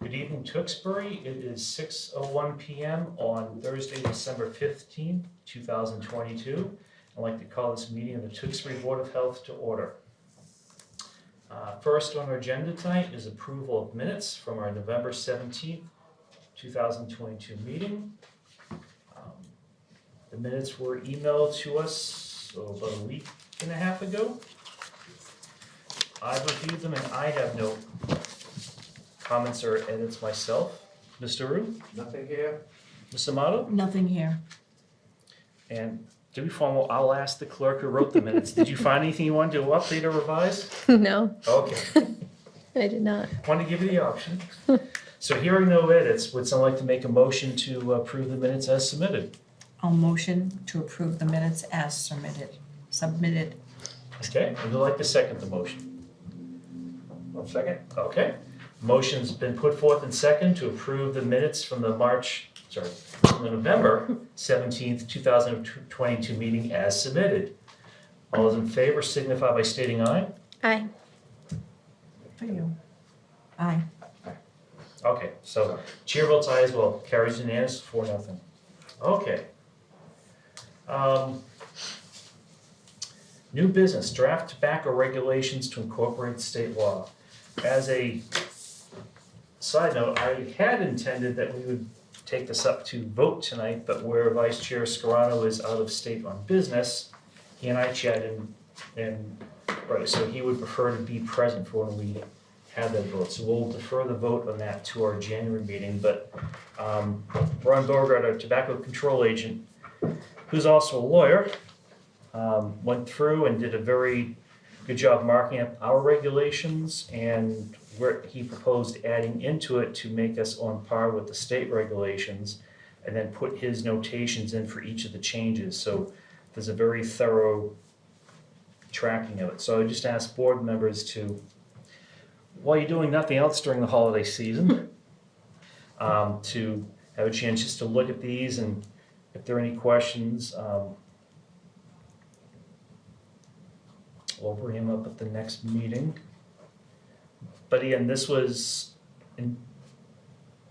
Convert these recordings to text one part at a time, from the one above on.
Good evening, Tewksbury. It is 6:01 PM on Thursday, December 15th, 2022. I'd like to call this meeting of the Tewksbury Board of Health to order. First on our agenda tonight is approval of minutes from our November 17th, 2022 meeting. The minutes were emailed to us about a week and a half ago. I've reviewed them and I have no comments or edits myself. Mr. Rue? Nothing here? Ms. Amato? Nothing here. And to be formal, I'll ask the clerk who wrote the minutes. Did you find anything you wanted to update or revise? No, Okay, I did not. wanted to give you the option. So hearing no edits, would someone like to make a motion to approve the minutes as submitted? I'll motion to approve the minutes as submitted. Okay, would you like to second the motion? One second. Okay, motion's been put forth and second to approve the minutes from the November 17th, 2022 meeting as submitted. All those in favor signify by stating aye. Aye. For you. Aye. Okay, so chair votes aye as well, carries unanimous, 4-0. Okay. New business, draft tobacco regulations to incorporate state law. As a side note, I had intended that we would take this up to vote tonight, but where Vice Chair Scarano is out of state on business, he and I chatted and right, so he would prefer to be present for when we have that vote. So we'll defer the vote on that to our January meeting, but Ron Beauregard, our tobacco control agent, who's also a lawyer, went through and did a very good job marking up our regulations and where he proposed adding into it to make us on par with the state regulations, and then put his notations in for each of the changes. So there's a very thorough tracking of it. So I just ask board members to, while you're doing nothing else during the holiday season, to have a chance just to look at these, and if there are any questions, we'll bring him up at the next meeting. But again, this was in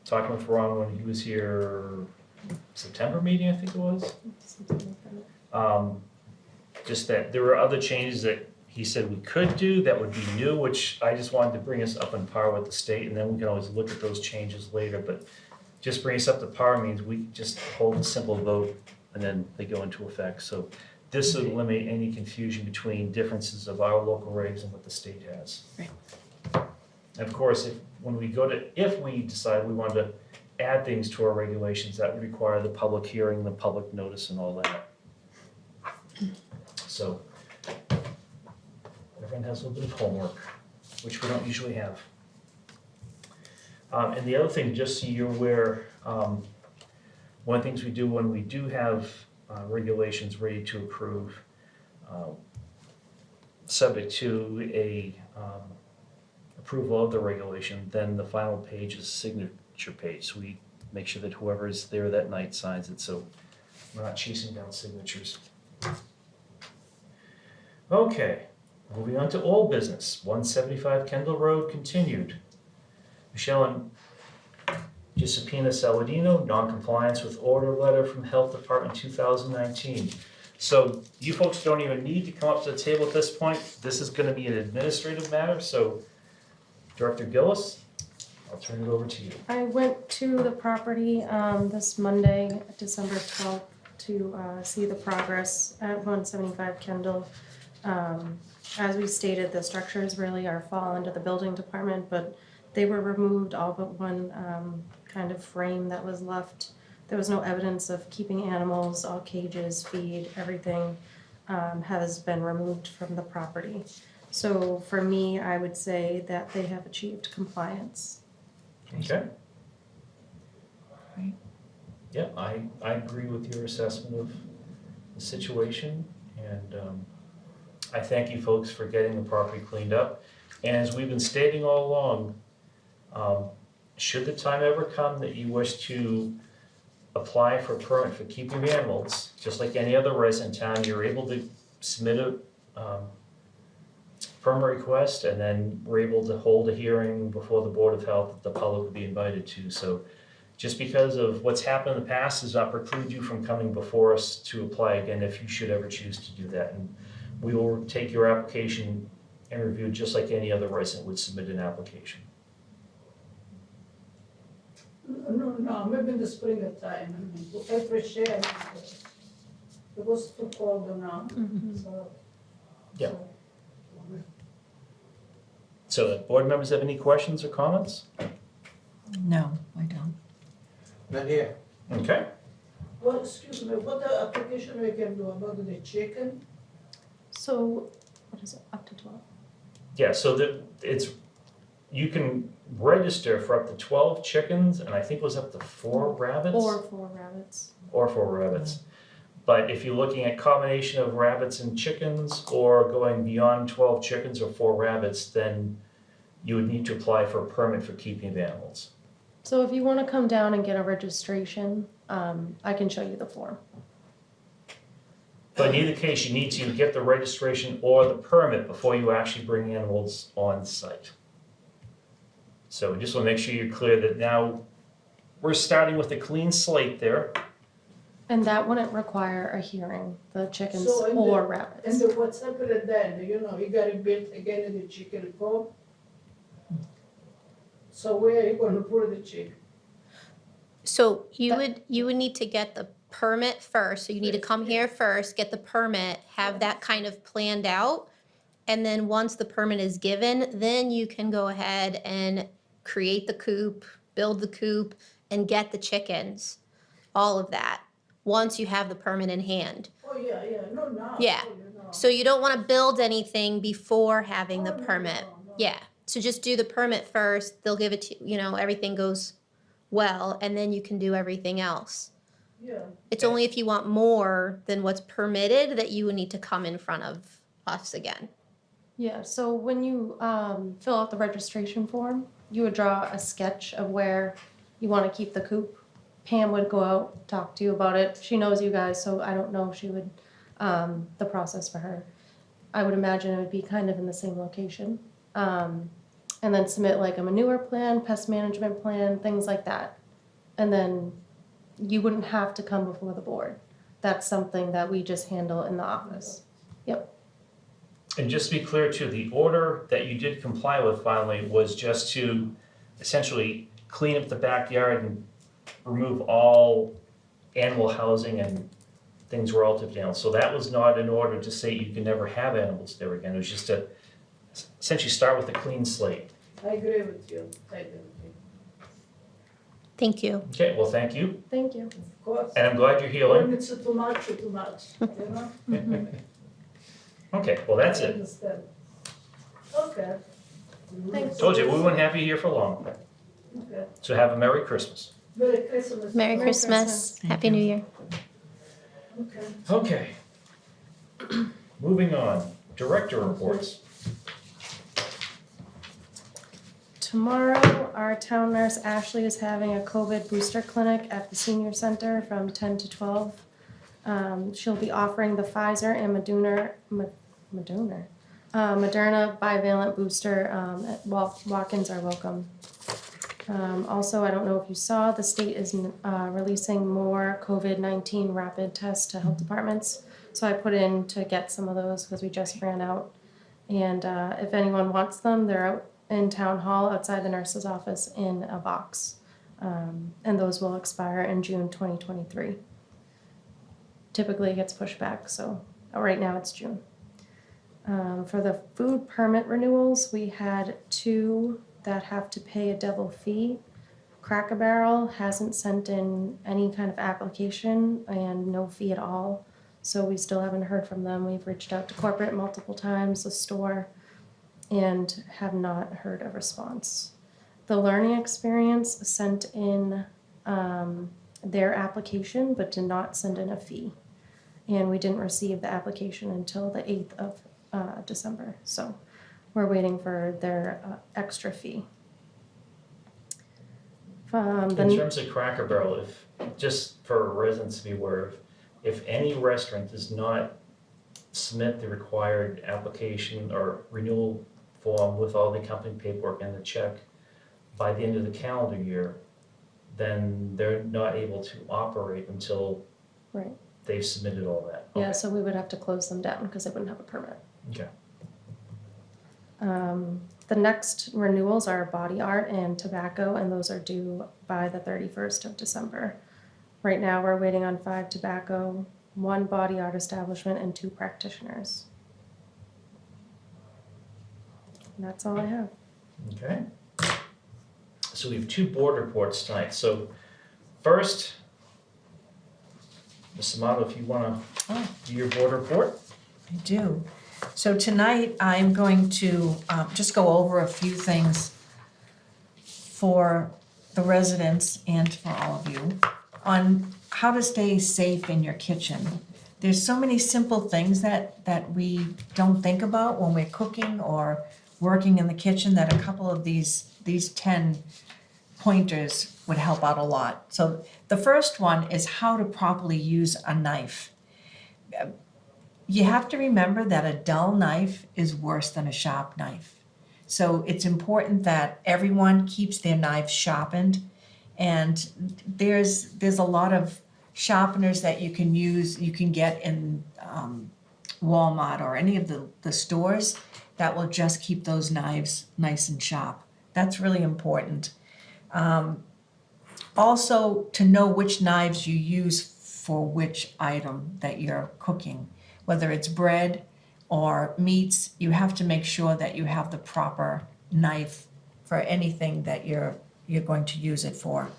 talking with Ron when he was here, September meeting, I think it was. Just that there were other changes that he said we could do that would be new, which I just wanted to bring us up on par with the state, and then we can always look at those changes later. But just bring us up to par means we just hold a simple vote and then they go into effect. So this would eliminate any confusion between differences of our local regs and what the state has. Right. And of course, if we decide we want to add things to our regulations, that would require the public hearing, the public notice and all that. So everyone has a little bit of homework, which we don't usually have. And the other thing, just so you're aware, one of the things we do when we do have regulations ready to approve, subject to a approval of the regulation, then the final page is signature page. So we make sure that whoever is there that night signs it, so we're not chasing down signatures. Okay, moving on to old business, 175 Kendall Road continued. Michelle and Giuseppina Saladino, non-compliance with order letter from Health Department 2019. So you folks don't even need to come up to the table at this point. This is gonna be an administrative matter, so Director Gillis, I'll turn it over to you. I went to the property this Monday, December 12th, to see the progress at 175 Kendall. As we stated, the structures really fall under the building department, but they were removed, all but one kind of frame that was left. There was no evidence of keeping animals, all cages, feed, everything has been removed from the property. So for me, I would say that they have achieved compliance. Okay. Right. Yeah, I agree with your assessment of the situation, and I thank you folks for getting the property cleaned up. And as we've been stating all along, should the time ever come that you wish to apply for a permit for keeping your animals, just like any other resident in town, you're able to submit permit request, and then we're able to hold a hearing before the Board of Health that the public will be invited to. So just because of what's happened in the past does not preclude you from coming before us to apply again if you should ever choose to do that. And we will take your application and review it just like any other resident would submit an application. No, maybe in the spring time, I mean, every share, it was too cold now, so. Yeah. So, board members have any questions or comments? No, I don't. Not here. Okay. Well, excuse me, what the application we can do about the chicken? So, what is it, up to 12? Yeah, so you can register for up to 12 chickens, and I think it was up to 4 rabbits? Or 4 rabbits. Or 4 rabbits. But if you're looking at combination of rabbits and chickens, or going beyond 12 chickens or 4 rabbits, then you would need to apply for a permit for keeping of animals. So if you wanna come down and get a registration, I can show you the form. But in either case, you need to get the registration or the permit before you actually bring animals on site. So just want to make sure you're clear that now we're starting with a clean slate there. And that wouldn't require a hearing, the chickens So in the- or And rabbits. the what's happened then, you know, you gotta build again in the chicken coop. So where are you gonna put the chicken? So you That- would need to get the permit first, so you need to come here first, get the permit, have that kind of planned out. And then once the permit is given, then you can go ahead and create the coop, build the coop, and get the chickens, all of that, once you have the permit in hand. Oh, yeah, no, now. Yeah. oh, you know. So you don't wanna build anything before having the Oh, no, permit. no. Yeah, so just do the permit first, they'll give it to, everything goes well, and then you can do everything else. Yeah, It's only if you want more than what's permitted that you would need to come in front of us again. Yeah, so when you fill out the registration form, you would draw a sketch of where you wanna keep the coop. Pam would go out, talk to you about it. She knows you guys, so I don't know if she would, the process for her. I would imagine it would be kind of in the same location. And then submit like a manure plan, pest management plan, things like that. And then you wouldn't have to come before the board. That's something that we just handle in the office. And just to be clear too, the order that you did comply with finally was just to essentially clean up the backyard and remove all animal housing and things relative to animals. So that was not an order to say you can never have animals there again. It was just to essentially start with a clean slate. I agree with you, I agree with you, Thank you. Okay, well, thank you, Thank you. of course. and I'm glad you're When healing. it's too much, you know? Okay, well, that's I it. understand. Okay. Thanks. Told you, we wouldn't have you here for long. Okay. So have a Merry Christmas. Merry Christmas. Merry Merry Christmas. Christmas. Happy New Year. Okay. Okay. Moving on, director reports. Tomorrow, our town nurse Ashley is having a COVID booster clinic at the senior center from 10 to 12. She'll be offering the Pfizer and Moderna bivalent booster. Walk-ins are welcome. Also, I don't know if you saw, the state is releasing more COVID-19 rapid tests to health departments. So I put in to get some of those because we just ran out. And if anyone wants them, they're out in town hall outside the nurse's office in a box. And those will expire in June 2023. Typically it gets pushed back, so right now it's June. For the food permit renewals, we had 2 that have to pay a double fee. Cracker Barrel hasn't sent in any kind of application and no fee at all. So we still haven't heard from them. We've reached out to corporate multiple times, the store, and have not heard a response. The Learning Experience sent in their application but did not send in a fee. And we didn't receive the application until the 8th of December. So we're waiting for their extra fee. In terms of Cracker Barrel, if, just for residents to be aware of, if any restaurant does not submit the required application or renewal form with all the company paperwork and the check by the end of the calendar year, then they're not able to operate until Right. they've submitted all that. Yeah, Okay. so we would have to close them down because they wouldn't have a permit. Okay. The next renewals are body art and tobacco, and those are due by the 31st of December. Right now, we're waiting on 5 tobacco, 1 body art establishment, and 2 practitioners. And that's all I have. Okay. So we have 2 board reports tonight. So first, Ms. Amato, if you want to do your board report. I do. So tonight, I'm going to just go over a few things for the residents and for all of you on how to stay safe in your kitchen. There's so many simple things that we don't think about when we're cooking or working in the kitchen that a couple of these 10 pointers would help out a lot. So the first one is how to properly use a knife. You have to remember that a dull knife is worse than a sharp knife. So it's important that everyone keeps their knives sharpened. And there's a lot of sharpeners that you can use, you can get in Walmart or any of the stores that will just keep those knives nice and sharp. That's really important. Also, to know which knives you use for which item that you're cooking. Whether it's bread or meats, you have to make sure that you have the proper knife for anything that you're going to use it for.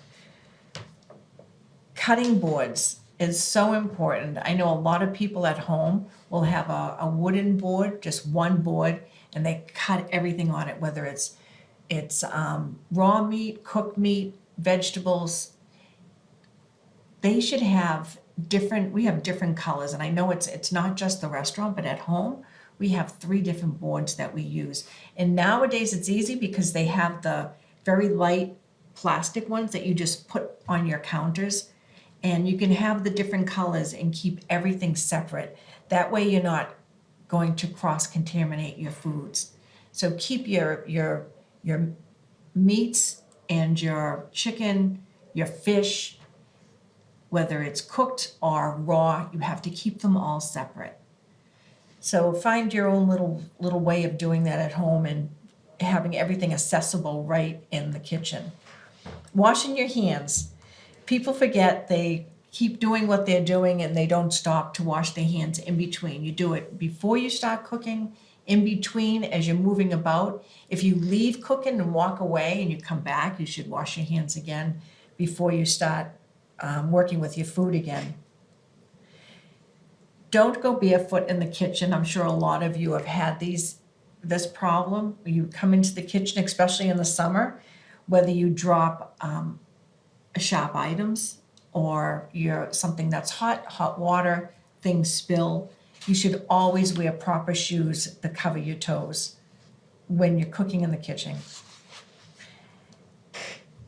Cutting boards is so important. I know a lot of people at home will have a wooden board, just one board, and they cut everything on it, whether it's raw meat, cooked meat, vegetables. They should have we have different colors, and I know it's not just the restaurant, but at home we have 3 different boards that we use. And nowadays it's easy because they have the very light plastic ones that you just put on your counters, and you can have the different colors and keep everything separate. That way you're not going to cross-contaminate your foods. So keep your meats and your chicken, your fish, whether it's cooked or raw, you have to keep them all separate. So find your own little way of doing that at home and having everything accessible right in the kitchen. Washing your hands. People forget, they keep doing what they're doing and they don't stop to wash their hands in between. You do it before you start cooking, in between as you're moving about. If you leave cooking and walk away and you come back, you should wash your hands again before you start working with your food again. Don't go barefoot in the kitchen. I'm sure a lot of you have had this problem. You come into the kitchen, especially in the summer, whether you drop sharp items or something that's hot water, things spill. You should always wear proper shoes that cover your toes when you're cooking in the kitchen.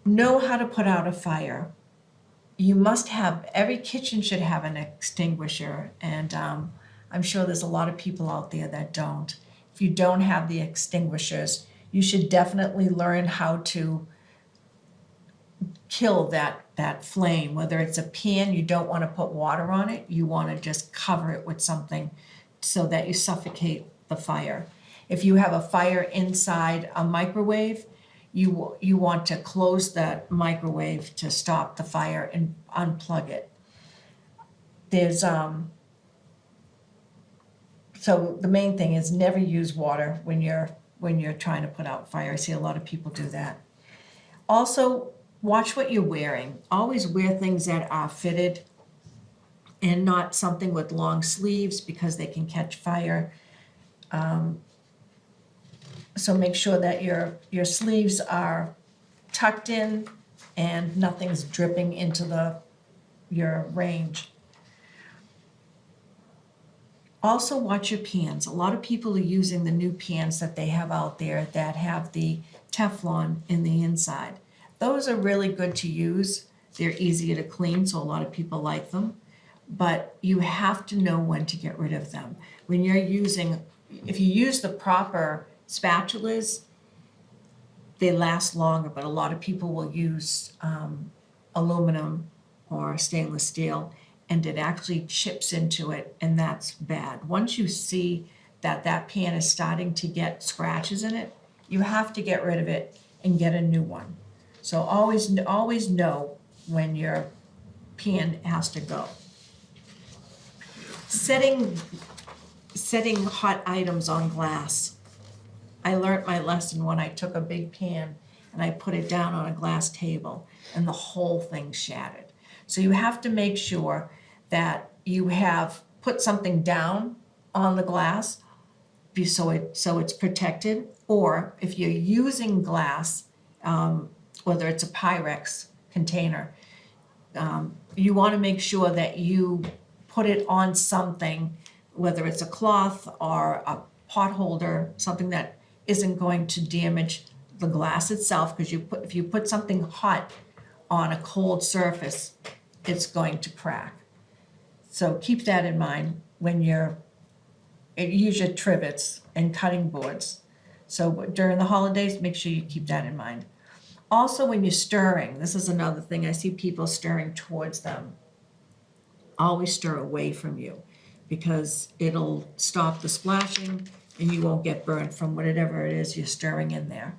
Know how to put out a fire. Every kitchen should have an extinguisher, and I'm sure there's a lot of people out there that don't. If you don't have the extinguishers, you should definitely learn how to kill that flame. Whether it's a pan, you don't want to put water on it, you want to just cover it with something so that you suffocate the fire. If you have a fire inside a microwave, you want to close that microwave to stop the fire and unplug it. So the main thing is never use water when you're trying to put out fire. I see a lot of people do that. Also, watch what you're wearing. Always wear things that are fitted and not something with long sleeves because they can catch fire. So make sure that your sleeves are tucked in and nothing's dripping into your range. Also watch your pans. A lot of people are using the new pans that they have out there that have the Teflon in the inside. Those are really good to use. They're easier to clean, so a lot of people like them. but you have to know when to get rid of them. When you're using, if you use the proper spatulas, they last longer, but a lot of people will use aluminum or stainless steel, and it actually chips into it, and that's bad. Once you see that that pan is starting to get scratches in it, you have to get rid of it and get a new one. So always know when your pan has to go. Setting hot items on glass. I learned my lesson when I took a big pan and I put it down on a glass table and the whole thing shattered. So you have to make sure that you have put something down on the glass so it's protected, or if you're using glass, whether it's a Pyrex container, you want to make sure that you put it on something, whether it's a cloth or a pot holder, something that isn't going to damage the glass itself, because if you put something hot on a cold surface, it's going to crack. So keep that in mind when use your trivets and cutting boards. So during the holidays, make sure you keep that in mind. Also, when you're stirring, this is another thing, I see people stirring towards them. Always stir away from you, because it'll stop the splashing and you won't get burnt from whatever it is you're stirring in there.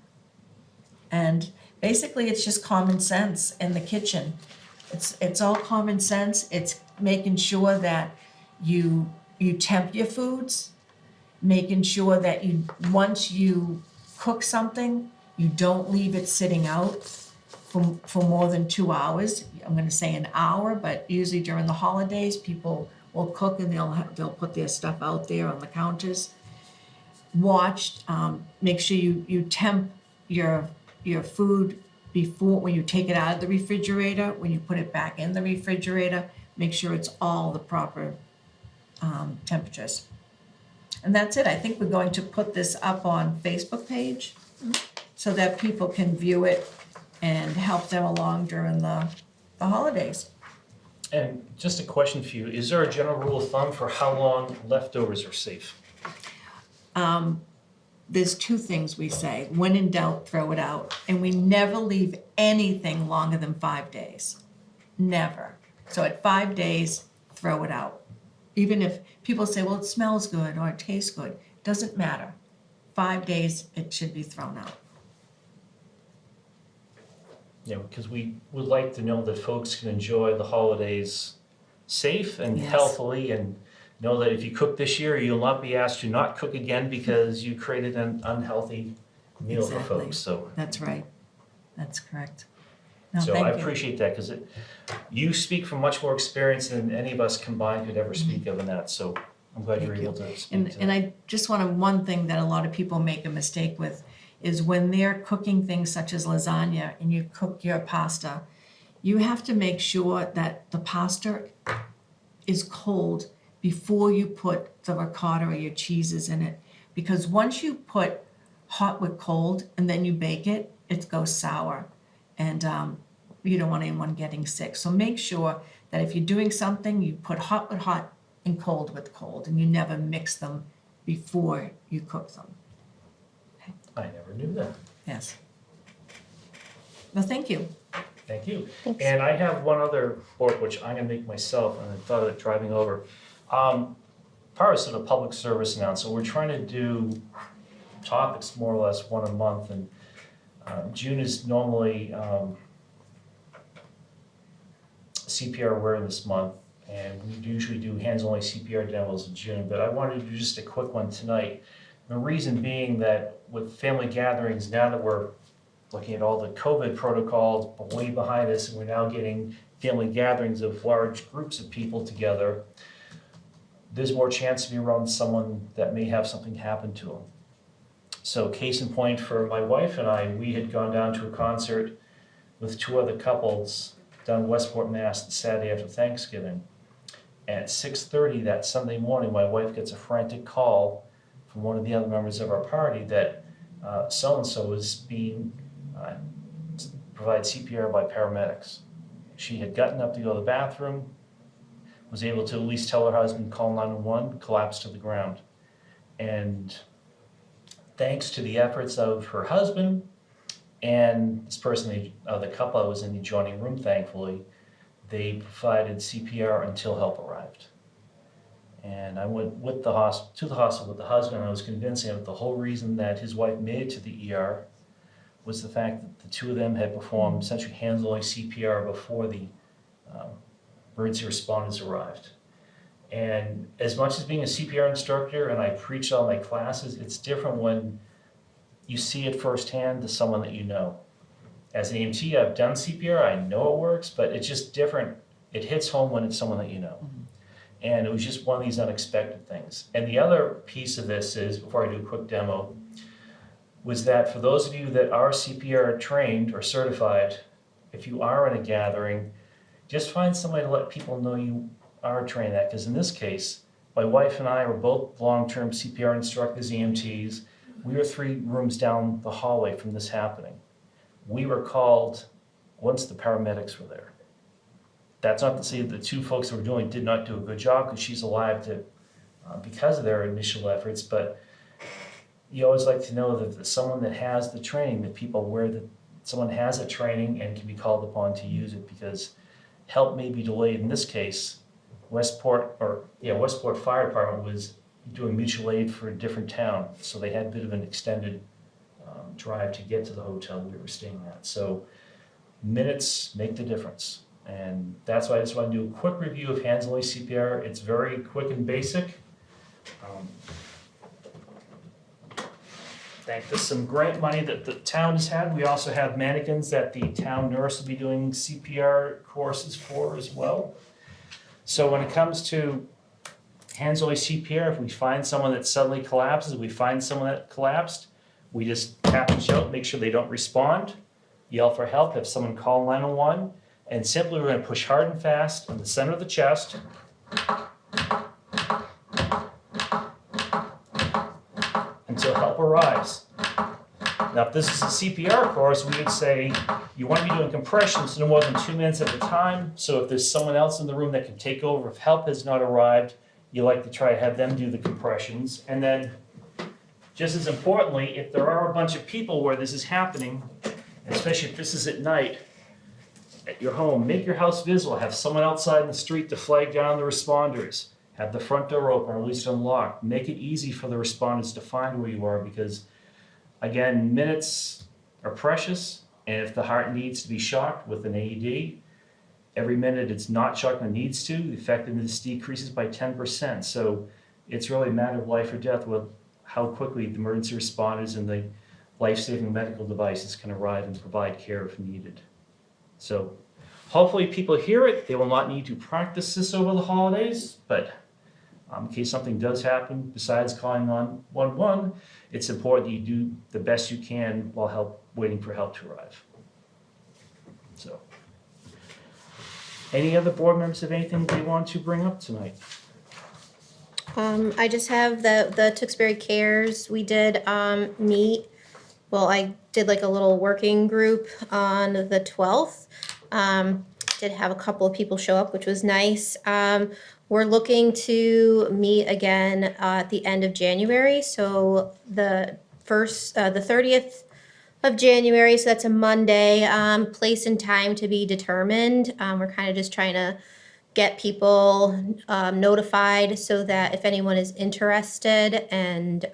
And basically, it's just common sense in the kitchen. It's all common sense. It's making sure that you temp your foods, making sure that once you cook something, you don't leave it sitting out for more than 2 hours. I'm going to say an hour, but usually during the holidays, people will cook and they'll put their stuff out there on the counters. Make sure you temp your food before, when you take it out of the refrigerator, when you put it back in the refrigerator, make sure it's all the proper temperatures. And that's it. I think we're going to put this up on Facebook page so that people can view it and help them along during the holidays. And just a question for you, is there a general rule of thumb for how long leftovers are safe? There's two things we say. When in doubt, throw it out. And we never leave anything longer than 5 days. Never. So at 5 days, throw it out. Even if people say, well, it smells good or it tastes good, doesn't matter. 5 days, it should be thrown out. You know, because we would like to know that folks can enjoy the holidays safe and Yes. healthily, and know that if you cook this year, you'll not be asked to not cook again because you created an unhealthy meal for Exactly. folks. So, That's right. That's correct. No, so I thank you. appreciate that, because you speak from much more experience than any of us combined could ever speak of in that. So I'm glad you're Thank you. able to speak And, to and that. I just want to, one thing that a lot of people make a mistake with is when they're cooking things such as lasagna and you cook your pasta, you have to make sure that the pasta is cold before you put the ricotta or your cheeses in it. Because once you put hot with cold and then you bake it, it goes sour. And you don't want anyone getting sick. So make sure that if you're doing something, you put hot with hot and cold with cold, and you never mix them before you cook them. I never knew that. Yes. Well, thank you. Thank you. Thanks. And I have one other board, which I'm gonna make myself, and I thought of it driving over. Part of sort of public service announcement, we're trying to do topics more or less one a month, and June is normally CPR awareness month, and we usually do hands-only CPR demos in June, but I wanted to do just a quick one tonight. The reason being that with family gatherings, now that we're looking at all the COVID protocols way behind us, and we're now getting family gatherings of large groups of people together, there's more chance to be around someone that may have something happen to them. So case in point for my wife and I, we had gone down to a concert with two other couples down in Westport, Mass, the Saturday after Thanksgiving. At 6:30 that Sunday morning, my wife gets a frantic call from one of the other members of our party that so-and-so is being provided CPR by paramedics. She had gotten up to go to the bathroom, was able to at least tell her husband, call 911, collapsed to the ground. And thanks to the efforts of her husband and this person, the couple that was in the adjoining room, thankfully, they provided CPR until help arrived. And I went with to the hospital with the husband, and I was convincing him that the whole reason that his wife made it to the ER was the fact that the two of them had performed essentially hands-only CPR before the emergency responders arrived. And as much as being a CPR instructor, and I preach all my classes, it's different when you see it firsthand to someone that you know. As an EMT, I've done CPR, I know it works, but it's just different. It hits home when it's someone that you know. And it was just one of these unexpected things. And the other piece of this is, before I do a quick demo, was that for those of you that are CPR trained or certified, if you are in a gathering, just find somebody to let people know you are trained that. Because in this case, my wife and I were both long-term CPR instructors, EMTs. We were 3 rooms down the hallway from this happening. We were called once the paramedics were there. That's not to say the 2 folks that were doing did not do a good job, because she's alive because of their initial efforts, but you always like to know that someone that has the training, that people aware that someone has a training and can be called upon to use it, because help may be delayed. In this case, Westport Fire Department was doing mutual aid for a different town, so they had a bit of an extended drive to get to the hotel we were staying at. So minutes make the difference. And that's why I just want to do a quick review of hands-only CPR. It's very quick and basic. Thanks to some grant money that the town has had, we also have mannequins that the town nurse will be doing CPR courses for as well. So when it comes to hands-only CPR, if we find someone that suddenly collapses, we find someone that collapsed, we just tap and shout, make sure they don't respond, yell for help, have someone call 911, and simply we're going to push hard and fast in the center of the chest. Until help arrives. Now, if this is a CPR course, we would say you want to be doing compressions no more than 2 minutes at a time. So if there's someone else in the room that can take over, if help has not arrived, you like to try to have them do the compressions. And then, just as importantly, if there are a bunch of people where this is happening, especially if this is at night, at your home, make your house visible. Have someone outside in the street to flag down the responders. Have the front door open or at least unlocked. Make it easy for the responders to find where you are, because, again, minutes are precious, and if the heart needs to be shocked with an AED, every minute it's not shocked when it needs to, the effectiveness decreases by 10%. So it's really a matter of life or death with how quickly the emergency responders and the life-saving medical devices can arrive and provide care if needed. So hopefully people hear it. They will not need to practice this over the holidays, but in case something does happen, besides calling 911, it's important that you do the best you can while waiting for help to arrive. So, any other board members have anything they want to bring up tonight? I just have the Tewksbury Cares. We did meet. Well, I did like a little working group on the 12th. Did have a couple of people show up, which was nice. We're looking to meet again at the end of January. So the 30th of January, so that's a Monday. Place and time to be determined. We're kind of just trying to get people notified so that if anyone is interested and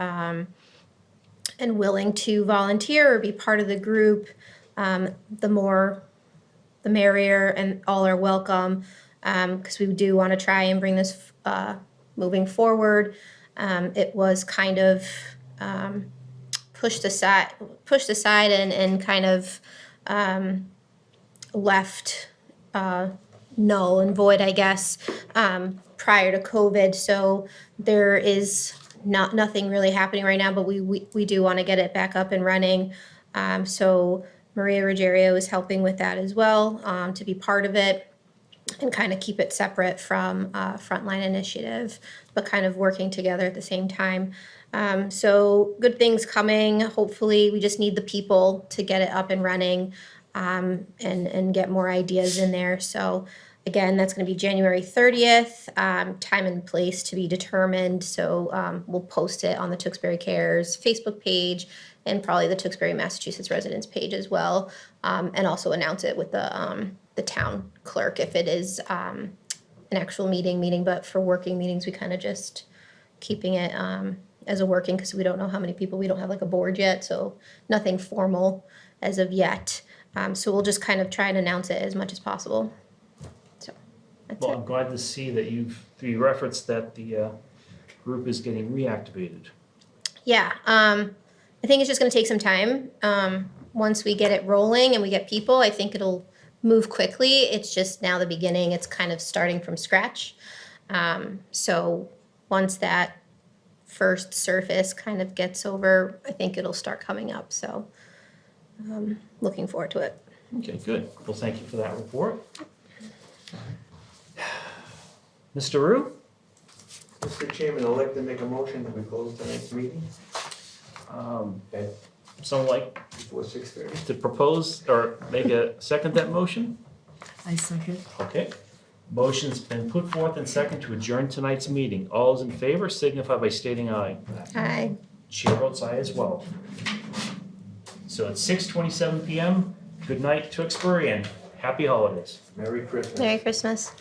willing to volunteer or be part of the group, the more the merrier, and all are welcome, because we do want to try and bring this moving forward. It was kind of pushed aside and kind of left null and void, I guess, prior to COVID. So there is nothing really happening right now, but we do want to get it back up and running. So Maria Ruggiero is helping with that as well, to be part of it and kind of keep it separate from Frontline Initiative, but kind of working together at the same time. So good things coming. Hopefully, we just need the people to get it up and running, and get more ideas in there. So Again, that's gonna be January 30th, time and place to be determined, so we'll post it on the Tewksbury Cares Facebook page and probably the Tewksbury, Massachusetts residents page as well, and also announce it with the town clerk if it is an actual meeting, but for working meetings, we kind of just keeping it as a working, because we don't know how many people, we don't have like a board yet, so nothing formal as of yet. So we'll just kind of try and announce it as much as possible. So that's Well, it. I'm glad to see that you referenced that the group is getting reactivated. Yeah, I think it's just gonna take some time. Once we get it rolling and we get people, I think it'll move quickly. It's just now the beginning, it's kind of starting from scratch. So once that first surface kind of gets over, I think it'll start coming up, so looking forward to it. Okay, good. Well, thank you for that report. Mr. Rue? Mr. Chairman, I'd like to make a motion that we close tonight's meeting at Someone like before 6:30. to propose or make a second that motion? I second. Okay. Motion's been put forth and second to adjourn tonight's meeting. All those in favor signify by stating aye. Aye. Chair votes aye as well. So it's 6:27 PM. Good night, Tewksbury, and happy holidays. Merry Christmas. Merry Christmas.